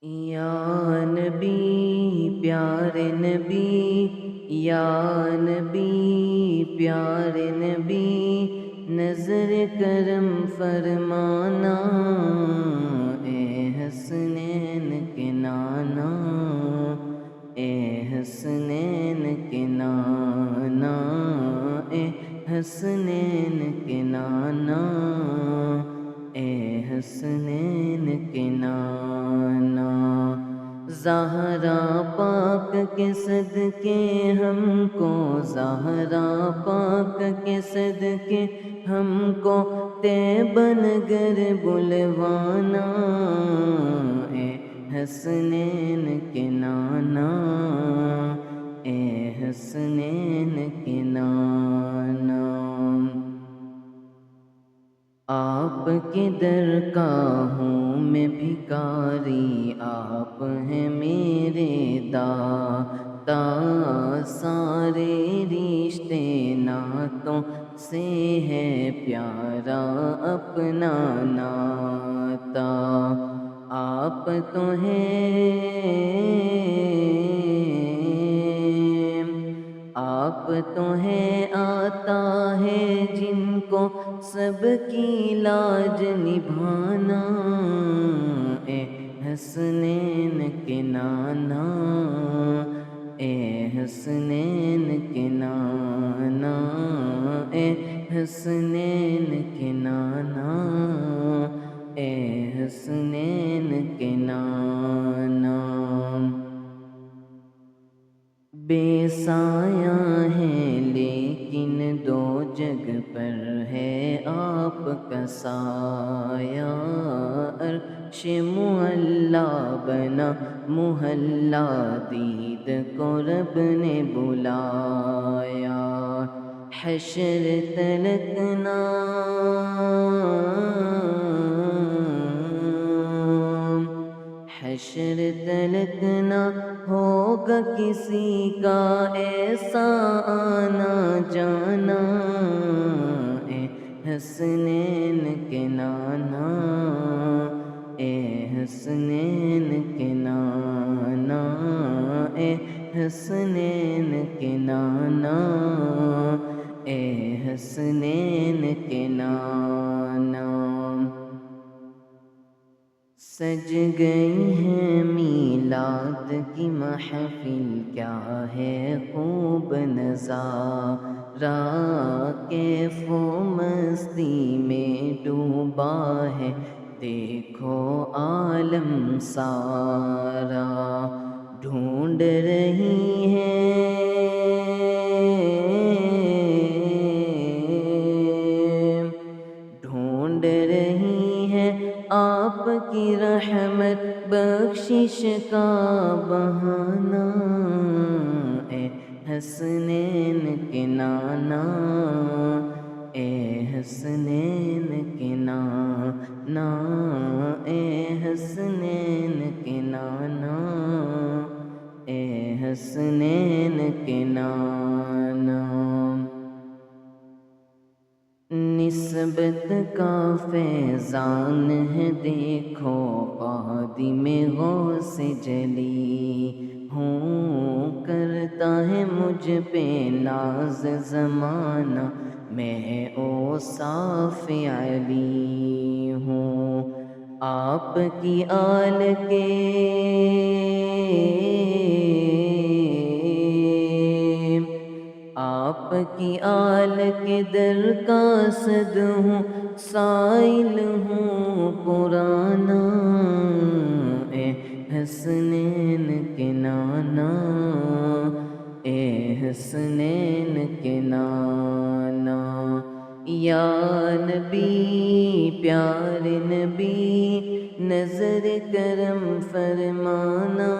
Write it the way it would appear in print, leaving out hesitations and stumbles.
یا نبی پیارے نبی، یا نبی پیارے نبی، نظر کرم فرمانا، اے حسنین کے نانا، اے حسنین کے نانا، اے حسنین کے نانا، اے حسنین کے نانا۔ زہرا پاک کے صدقے ہم کو، زہرا پاک کے صدقے ہم کو، طیبہ نگر بلوانا، اے حسنین کے نانا، اے حسنین کے نانا۔ آپ کے در کا ہوں میں بھکاری، آپ ہیں میرے داتا، سارے رشتے ناتوں سے ہے پیارا اپنا ناتا۔ آپ تو ہیں، آپ تو ہیں آتا ہے جن کو سب کی لاج نبھانا، اے حسنین کے نانا، اے حسنین کے نانا، اے حسنین کے نانا، اے حسنین کے نانا۔ بے سایہ ہے لیکن دو جگ پر ہے آپ کا سایہ، عرش معلا بنا محلہ، دید کو رب نے بلایا، حشر تلک حشر تلک نہ ہوگا کسی کا ایسا آنا جانا، اے حسنین کے نانا، اے حسنین کے نانا، اے حسنین کے نانا، اے حسنین کے نانا۔ سج گئی ہے میلاد کی محفل، کیا ہے خوب نظارہ، کیف و مستی میں ڈوبا ہے دیکھو عالم سارا، ڈھونڈ رہی ہے آپ کی رحمت بخشش کا بہانہ، اے حسنین کے نانا، اے حسنین کے نانا، اے حسنین کے نانا، اے حسنین کے نانا۔ نسبت کا فیضان ہے دیکھو خادم غوث جلی، ہوں کرتا ہے مجھ پہ ناز زمانہ، میں اوصاف علی ہوں، آپ کی آل کے آپ کی آل کے در کا صد ہوں، سائل ہوں پرانا، اے حسنین کے نانا، اے حسنین کے نانا۔ یا نبی پیارے نبی، نظر کرم فرمانا،